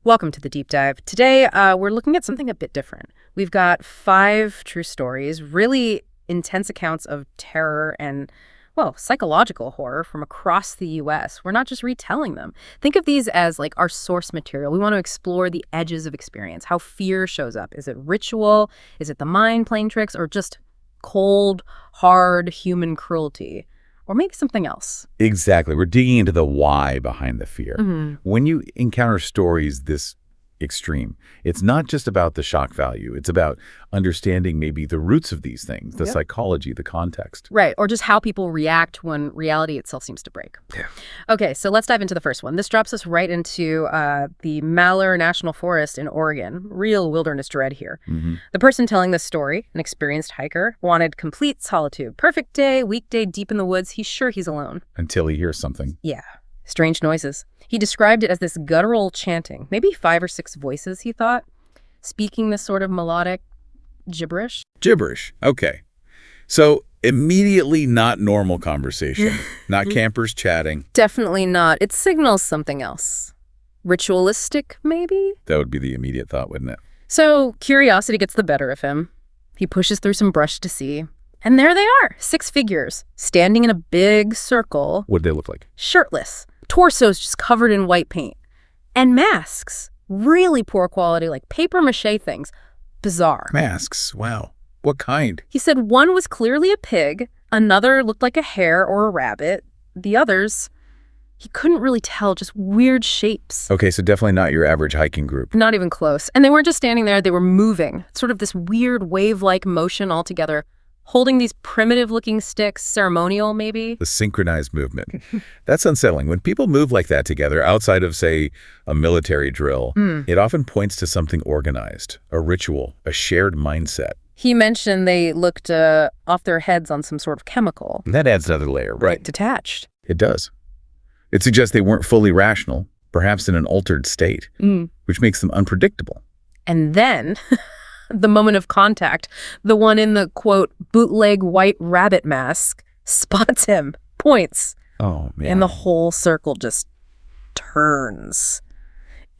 Welcome to the Deep Dive. Today, we're looking at something a bit different. We've got 5 true stories, really intense accounts of terror and, well, psychological horror from across the U.S. We're not just retelling them. Think of these as like our source material. We want to explore the edges of experience, how fear shows up. Is it ritual? Is it the mind playing tricks? Or just cold, hard human cruelty? Or maybe something else. Exactly. We're digging into the why behind the fear. Mm-hmm. When you encounter stories this extreme, it's not just about the shock value. It's about understanding maybe the roots of these things, the psychology, the context. Right, or just how people react when reality itself seems to break. Yeah. Okay, so let's dive into the first one. This drops us right into the Malheur National Forest in Oregon. Real wilderness dread here. Mm-hmm. The person telling this story, an experienced hiker, wanted complete solitude. Perfect day, weekday, deep in the woods. He's sure he's alone. Until he hears something. Yeah. Strange noises. He described it as this guttural chanting, maybe 5 or 6 voices, he thought, speaking this sort of melodic gibberish. Gibberish. Okay. So immediately not normal conversation, not campers chatting. Definitely not. It signals something else. Ritualistic, maybe? That would be the immediate thought, wouldn't it? So curiosity gets the better of him. He pushes through some brush to see. And there they are, 6 figures, standing in a big circle. What did they look like? Shirtless. Torsos just covered in white paint. And masks. Really poor quality, like papier-mâché things. Bizarre. Masks. Wow. What kind? He said one was clearly a pig, another looked like a hare or a rabbit. The others, he couldn't really tell, just weird shapes. Okay, so definitely not your average hiking group. Not even close. And they weren't just standing there, they were moving. Sort of this weird wave-like motion altogether. Holding these primitive-looking sticks, ceremonial maybe? The synchronized movement. That's unsettling. When people move like that together, outside of, say, a military drill, it often points to something organized, a ritual, a shared mindset. He mentioned they looked off their heads on some sort of chemical. And that adds another layer, right? Detached. It does. It suggests they weren't fully rational, perhaps in an altered state, which makes them unpredictable. And then... the moment of contact, the one in the, quote, bootleg white rabbit mask spots him, points. Oh, man. And the whole circle just turns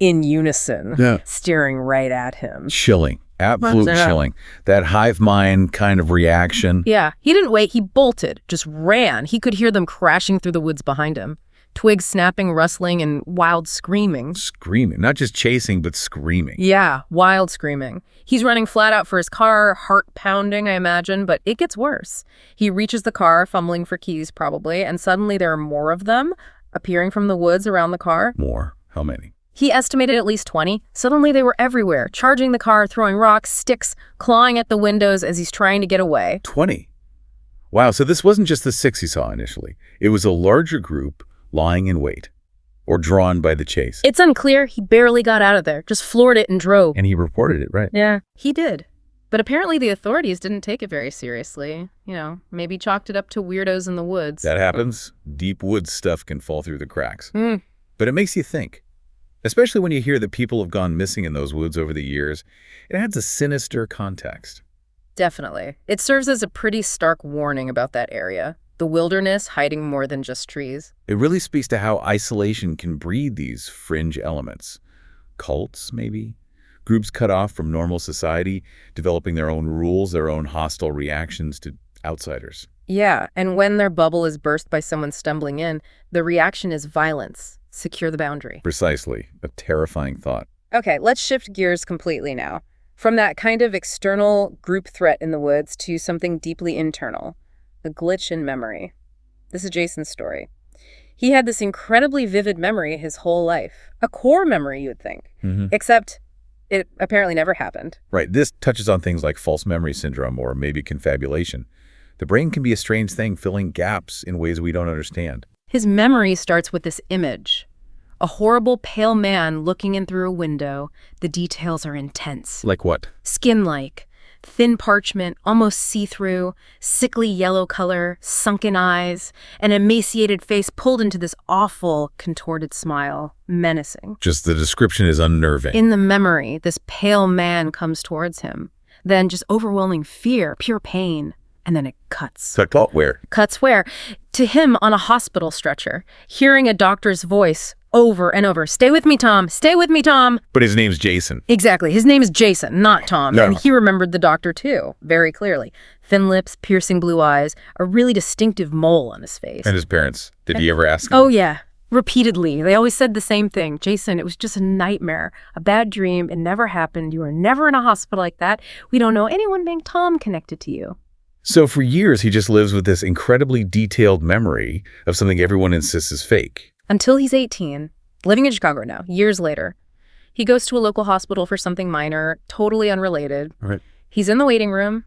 in unison, staring right at him. Chilling. Absolute chilling. That hive mind kind of reaction. Yeah. He didn't wait. He bolted, just ran. He could hear them crashing through the woods behind him. Twigs snapping, rustling, and wild screaming. Screaming. Not just chasing, but screaming. Yeah, wild screaming. He's running flat out for his car, heart pounding, I imagine, but it gets worse. He reaches the car, fumbling for keys probably, and suddenly there are more of them appearing from the woods around the car. More? How many? He estimated at least 20. Suddenly they were everywhere, charging the car, throwing rocks, sticks, clawing at the windows as he's trying to get away. 20? Wow, so this wasn't just the 6 he saw initially. It was a larger group lying in wait, or drawn by the chase. It's unclear. He barely got out of there, just floored it and drove. And he reported it, right? Yeah, he did. But apparently the authorities didn't take it very seriously. You know, maybe chalked it up to weirdos in the woods. That happens. Deep woods stuff can fall through the cracks. But it makes you think. Especially when you hear that people have gone missing in those woods over the years. It adds a sinister context. Definitely. It serves as a pretty stark warning about that area. The wilderness hiding more than just trees. It really speaks to how isolation can breed these fringe elements. Cults, maybe? Groups cut off from normal society, developing their own rules, their own hostile reactions to outsiders. Yeah, and when their bubble is burst by someone stumbling in, the reaction is violence. Secure the boundary. Precisely. A terrifying thought. Okay, let's shift gears completely now. From that kind of external group threat in the woods to something deeply internal. A glitch in memory. This is Jason's story. He had this incredibly vivid memory his whole life. A core memory, you would think. Except it apparently never happened. Right. This touches on things like false memory syndrome or maybe confabulation. The brain can be a strange thing, filling gaps in ways we don't understand. His memory starts with this image. A horrible, pale man looking in through a window. The details are intense. Like what? Skin-like. Thin parchment, almost see-through, sickly yellow color, sunken eyes, an emaciated face pulled into this awful, contorted smile, menacing. Just the description is unnerving. In the memory, this pale man comes towards him. Then just overwhelming fear, pure pain. And then it cuts. Cut where? Cuts where? To him on a hospital stretcher, hearing a doctor's voice, over and over. Stay with me, Tom. Stay with me, Tom. But his name's Jason. Exactly. His name is Jason, not Tom. No. And he remembered the doctor, too, very clearly. Thin lips, piercing blue eyes, a really distinctive mole on his face. And his parents. Did he ever ask him? Oh, yeah. Repeatedly. They always said the same thing. Jason, it was just a nightmare, a bad dream. It never happened. You were never in a hospital like that. We don't know anyone named Tom connected to you. So for years, he just lives with this incredibly detailed memory of something everyone insists is fake. Until he's 18, living in Chicago now, years later. He goes to a local hospital for something minor, totally unrelated. Right. He's in the waiting room.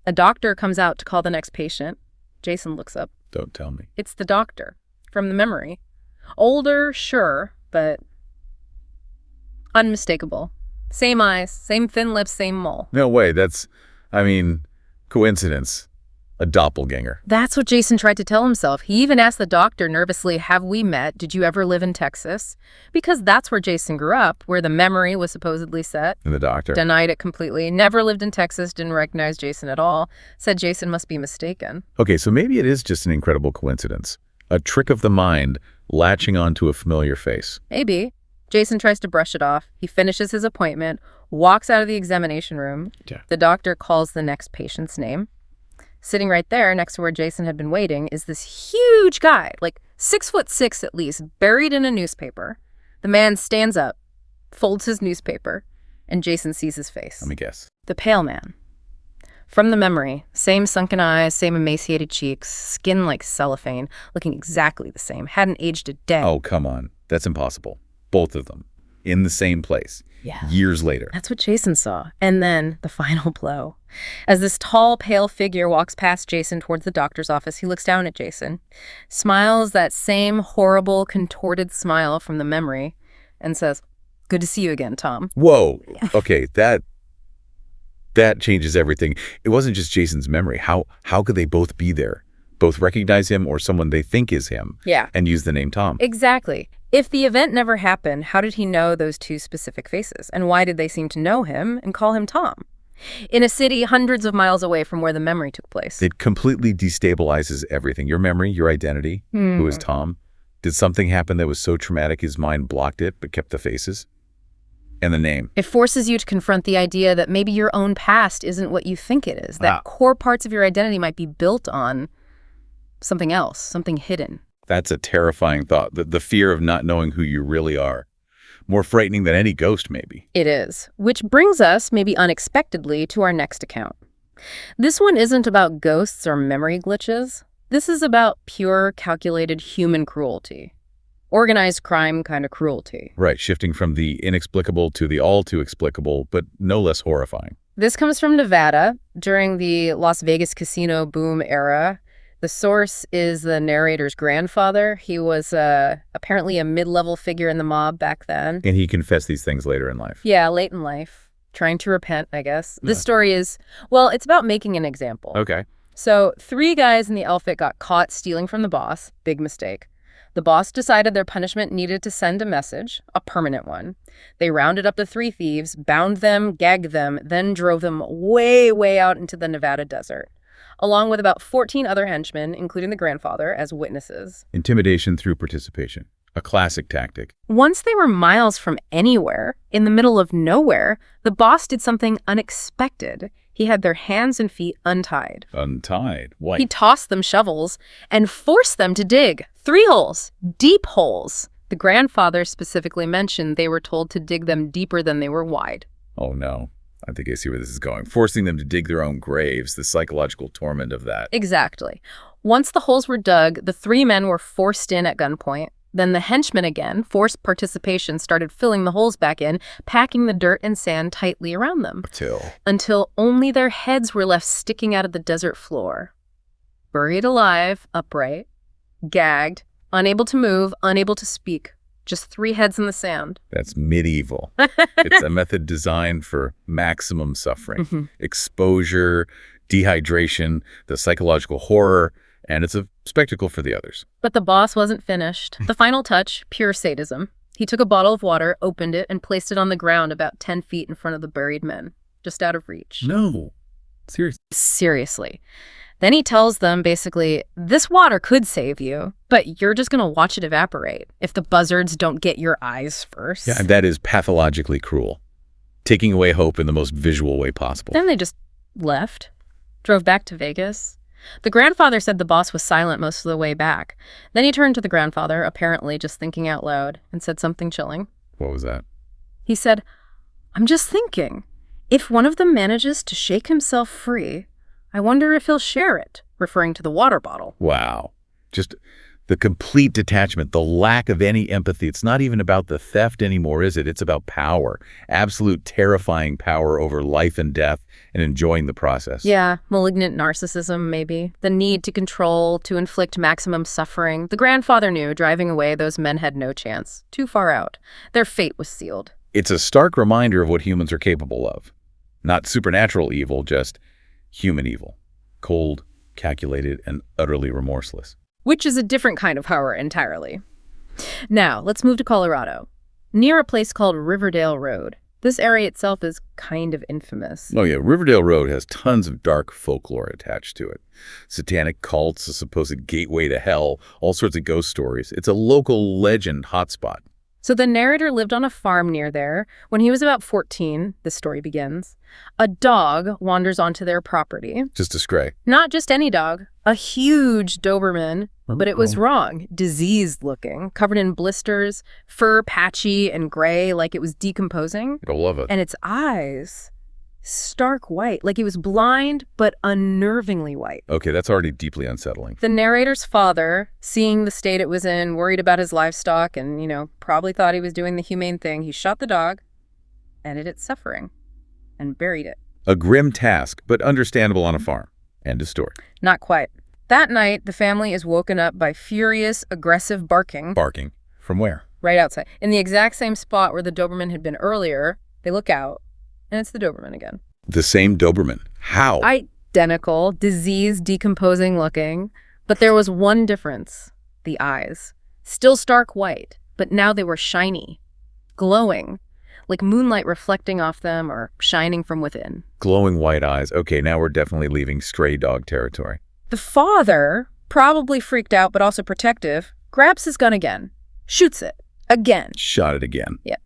A doctor comes out to call the next patient. Jason looks up. Don't tell me. It's the doctor from the memory. Older, sure, but unmistakable. Same eyes, same thin lips, same mole. No way. That's, coincidence. A doppelganger. That's what Jason tried to tell himself. He even asked the doctor nervously, have we met? Did you ever live in Texas? Because that's where Jason grew up, where the memory was supposedly set. And the doctor. Denied it completely. Never lived in Texas, didn't recognize Jason at all. Said Jason must be mistaken. Okay, so maybe it is just an incredible coincidence. A trick of the mind latching onto a familiar face. Maybe. Jason tries to brush it off. He finishes his appointment, walks out of the examination room. Yeah. The doctor calls the next patient's name. Sitting right there next to where Jason had been waiting is this huge guy, like 6'6" at least, buried in a newspaper. The man stands up, folds his newspaper, and Jason sees his face. Let me guess. The pale man. From the memory, same sunken eyes, same emaciated cheeks, skin like cellophane, looking exactly the same, hadn't aged a day. Oh, come on. That's impossible. Both of them. In the same place. Yeah. Years later. That's what Jason saw. And then the final blow. As this tall, pale figure walks past Jason towards the doctor's office, he looks down at Jason, smiles that same horrible, contorted smile from the memory, and says, "Good to see you again, Tom." Whoa. Okay, that changes everything. It wasn't just Jason's memory. How could they both be there? Both recognize him or someone they think is him. Yeah. And use the name Tom. Exactly. If the event never happened, how did he know those two specific faces? And why did they seem to know him and call him Tom? In a city hundreds of miles away from where the memory took place. It completely destabilizes everything. Your memory, your identity, who is Tom. Did something happen that was so traumatic his mind blocked it but kept the faces? And the name. It forces you to confront the idea that maybe your own past isn't what you think it is. That core parts of your identity might be built on something else, something hidden. That's a terrifying thought. The fear of not knowing who you really are. More frightening than any ghost, maybe. It is. Which brings us, maybe unexpectedly, to our next account. This one isn't about ghosts or memory glitches. This is about pure, calculated human cruelty. Organized crime kind of cruelty. Right, shifting from the inexplicable to the all too explicable, but no less horrifying. This comes from Nevada during the Las Vegas casino boom era. The source is the narrator's grandfather. He was apparently a mid-level figure in the mob back then. And he confessed these things later in life. Yeah, late in life. Trying to repent, I guess. This story is, well, it's about making an example. Okay. So 3 guys in the outfit got caught stealing from the boss. Big mistake. The boss decided their punishment needed to send a message, a permanent one. They rounded up the 3 thieves, bound them, gagged them, then drove them way, way out into the Nevada desert, along with about 14 other henchmen, including the grandfather, as witnesses. Intimidation through participation. A classic tactic. Once they were miles from anywhere, in the middle of nowhere, the boss did something unexpected. He had their hands and feet untied. Untied? Why? He tossed them shovels and forced them to dig 3 holes, deep holes. The grandfather specifically mentioned they were told to dig them deeper than they were wide. Oh, no. I think I see where this is going. Forcing them to dig their own graves, the psychological torment of that. Exactly. Once the holes were dug, the 3 men were forced in at gunpoint. Then the henchmen again, forced participation, started filling the holes back in, packing the dirt and sand tightly around them. Until only their heads were left sticking out of the desert floor. Buried alive, upright, gagged, unable to move, unable to speak. Just 3 heads in the sand. That's medieval. It's a method designed for maximum suffering. Exposure, dehydration, the psychological horror, and it's a spectacle for the others. But the boss wasn't finished. The final touch, pure sadism. He took a bottle of water, opened it, and placed it on the ground about 10 feet in front of the buried men, just out of reach. No. Seriously. Seriously. Then he tells them, basically, this water could save you, but you're just going to watch it evaporate if the buzzards don't get your eyes first. Yeah, and that is pathologically cruel, taking away hope in the most visual way possible. Then they just left, drove back to Vegas. The grandfather said the boss was silent most of the way back. Then he turned to the grandfather, apparently just thinking out loud, and said something chilling. What was that? He said, I'm just thinking, if one of them manages to shake himself free, I wonder if he'll share it, referring to the water bottle. Wow. Just the complete detachment, the lack of any empathy. It's not even about the theft anymore, is it? It's about power, absolute terrifying power over life and death, and enjoying the process. Yeah, malignant narcissism, maybe. The need to control, to inflict maximum suffering. The grandfather knew, driving away, those men had no chance. Too far out. Their fate was sealed. It's a stark reminder of what humans are capable of. Not supernatural evil, just human evil. Cold, calculated, and utterly remorseless. Which is a different kind of horror entirely. Now, let's move to Colorado, near a place called Riverdale Road. This area itself is kind of infamous. Oh yeah, Riverdale Road has tons of dark folklore attached to it. Satanic cults, a supposed gateway to hell, all sorts of ghost stories. It's a local legend hotspot. So the narrator lived on a farm near there. When he was about 14, this story begins, a dog wanders onto their property. Just a stray. Not just any dog, a huge Doberman, but it was wrong. Diseased looking, covered in blisters, fur patchy and gray like it was decomposing. I love it. And its eyes, stark white, like it was blind but unnervingly white. Okay, that's already deeply unsettling. The narrator's father, seeing the state it was in, worried about his livestock and, probably thought he was doing the humane thing, he shot the dog, ended its suffering, and buried it. A grim task, but understandable on a farm. End of story. Not quite. That night, the family is woken up by furious, aggressive barking. Barking. From where? Right outside. In the exact same spot where the Doberman had been earlier, they look out, and it's the Doberman again. The same Doberman. How? Identical, diseased, decomposing looking. But there was one difference. The eyes. Still stark white, but now they were shiny, glowing, like moonlight reflecting off them or shining from within. Glowing white eyes. Okay, now we're definitely leaving stray dog territory. The father, probably freaked out but also protective, grabs his gun again, shoots it, again. Shot it again. Yeah.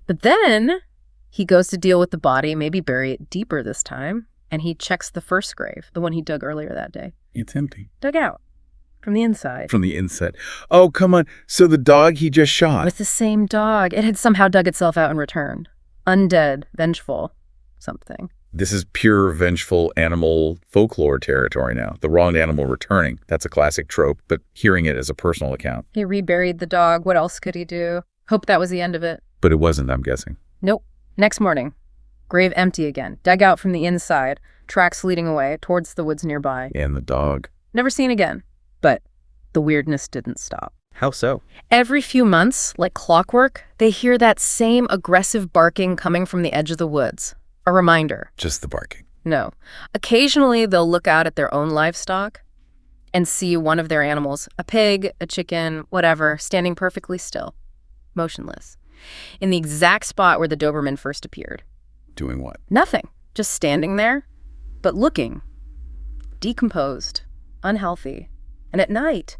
But then he goes to deal with the body, maybe bury it deeper this time, and he checks the first grave, the one he dug earlier that day. It's empty. Dug out. From the inside. From the inside. Oh, come on. So the dog he just shot. It was the same dog. It had somehow dug itself out in return. Undead, vengeful, something. This is pure vengeful animal folklore territory now. The wronged animal returning. That's a classic trope, but hearing it as a personal account. He reburied the dog. What else could he do? Hope that was the end of it. But it wasn't, I'm guessing. Nope. Next morning, grave empty again. Dug out from the inside. Tracks leading away towards the woods nearby. And the dog. Never seen again. But the weirdness didn't stop. How so? Every few months, like clockwork, they hear that same aggressive barking coming from the edge of the woods. A reminder. Just the barking. No. Occasionally, they'll look out at their own livestock and see one of their animals, a pig, a chicken, whatever, standing perfectly still, motionless, in the exact spot where the Doberman first appeared. Doing what? Nothing. Just standing there, but looking. Decomposed. Unhealthy. And at night,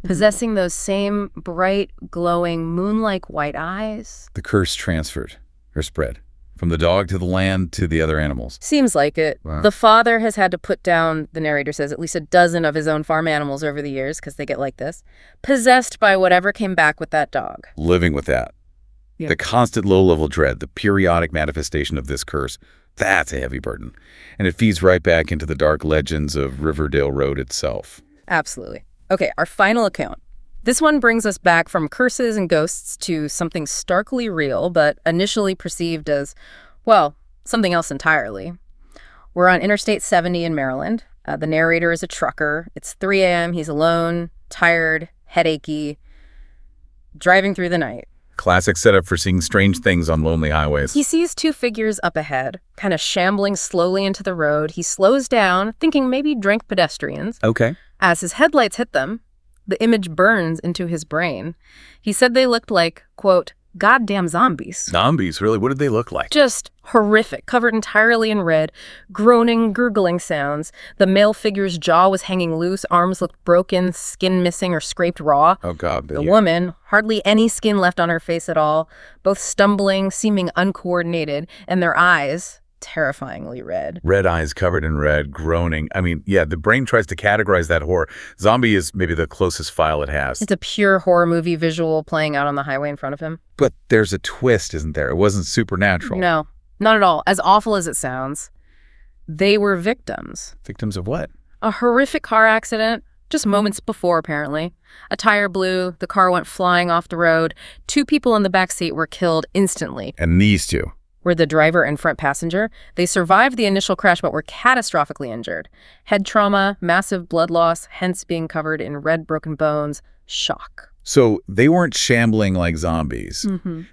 possessing those same bright, glowing, moon-like white eyes. The curse transferred, or spread, from the dog to the land to the other animals. Seems like it. Wow. The father has had to put down, the narrator says, at least a dozen of his own farm animals over the years, because they get like this, possessed by whatever came back with that dog. Living with that. Yeah. The constant low-level dread, the periodic manifestation of this curse, that's a heavy burden. And it feeds right back into the dark legends of Riverdale Road itself. Absolutely. Okay, our final account. This one brings us back from curses and ghosts to something starkly real, but initially perceived as, well, something else entirely. We're on Interstate 70 in Maryland. The narrator is a trucker. It's 3 a.m. He's alone, tired, headachy, driving through the night. Classic setup for seeing strange things on lonely highways. He sees two figures up ahead, kind of shambling slowly into the road. He slows down, thinking maybe drunk pedestrians. Okay. As his headlights hit them, the image burns into his brain. He said they looked like, quote, goddamn zombies. Zombies, really? What did they look like? Just horrific, covered entirely in red, groaning, gurgling sounds. The male figure's jaw was hanging loose, arms looked broken, skin missing or scraped raw. Oh, God. The woman, hardly any skin left on her face at all, both stumbling, seeming uncoordinated, and their eyes terrifyingly red. Red eyes covered in red, groaning. I mean, yeah, the brain tries to categorize that horror. Zombie is maybe the closest file it has. It's a pure horror movie visual playing out on the highway in front of him. But there's a twist, isn't there? It wasn't supernatural. No, not at all. As awful as it sounds, they were victims. Victims of what? A horrific car accident, just moments before, apparently. A tire blew, the car went flying off the road. 2 people in the back seat were killed instantly. And these two? Were the driver and front passenger. They survived the initial crash but were catastrophically injured. Head trauma, massive blood loss, hence being covered in red broken bones, shock. So they weren't shambling like zombies.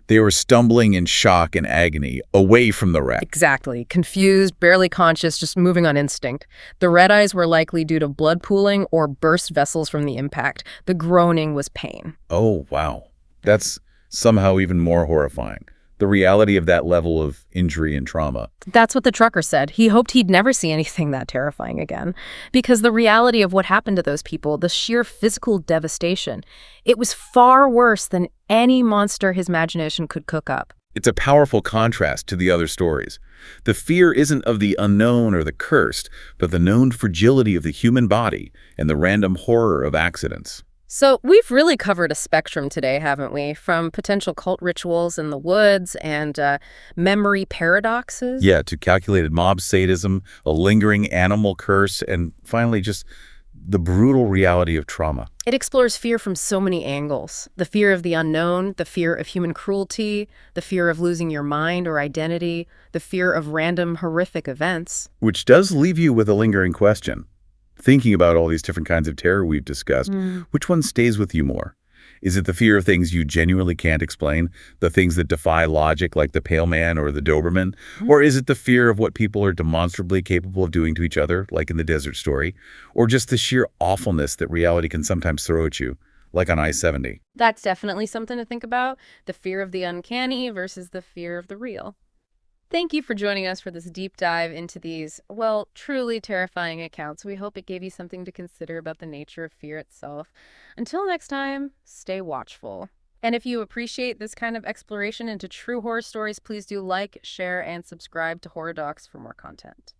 They were stumbling in shock and agony away from the wreck. Exactly. Confused, barely conscious, just moving on instinct. The red eyes were likely due to blood pooling or burst vessels from the impact. The groaning was pain. Oh, wow. That's somehow even more horrifying. The reality of that level of injury and trauma. That's what the trucker said. He hoped he'd never see anything that terrifying again. Because the reality of what happened to those people, the sheer physical devastation, it was far worse than any monster his imagination could cook up. It's a powerful contrast to the other stories. The fear isn't of the unknown or the cursed, but the known fragility of the human body and the random horror of accidents. So we've really covered a spectrum today, haven't we? From potential cult rituals in the woods and memory paradoxes. Yeah, to calculated mob sadism, a lingering animal curse, and finally just the brutal reality of trauma. It explores fear from so many angles. The fear of the unknown, the fear of human cruelty, the fear of losing your mind or identity, the fear of random horrific events. Which does leave you with a lingering question. Thinking about all these different kinds of terror we've discussed, which one stays with you more? Is it the fear of things you genuinely can't explain, the things that defy logic like the Pale Man or the Doberman? Or is it the fear of what people are demonstrably capable of doing to each other, like in the Desert Story? Or just the sheer awfulness that reality can sometimes throw at you, like on I-70? That's definitely something to think about, the fear of the uncanny versus the fear of the real. Thank you for joining us for this deep dive into these, well, truly terrifying accounts. We hope it gave you something to consider about the nature of fear itself. Until next time, stay watchful. And if you appreciate this kind of exploration into true horror stories, please do like, share, and subscribe to Horror Docs for more content.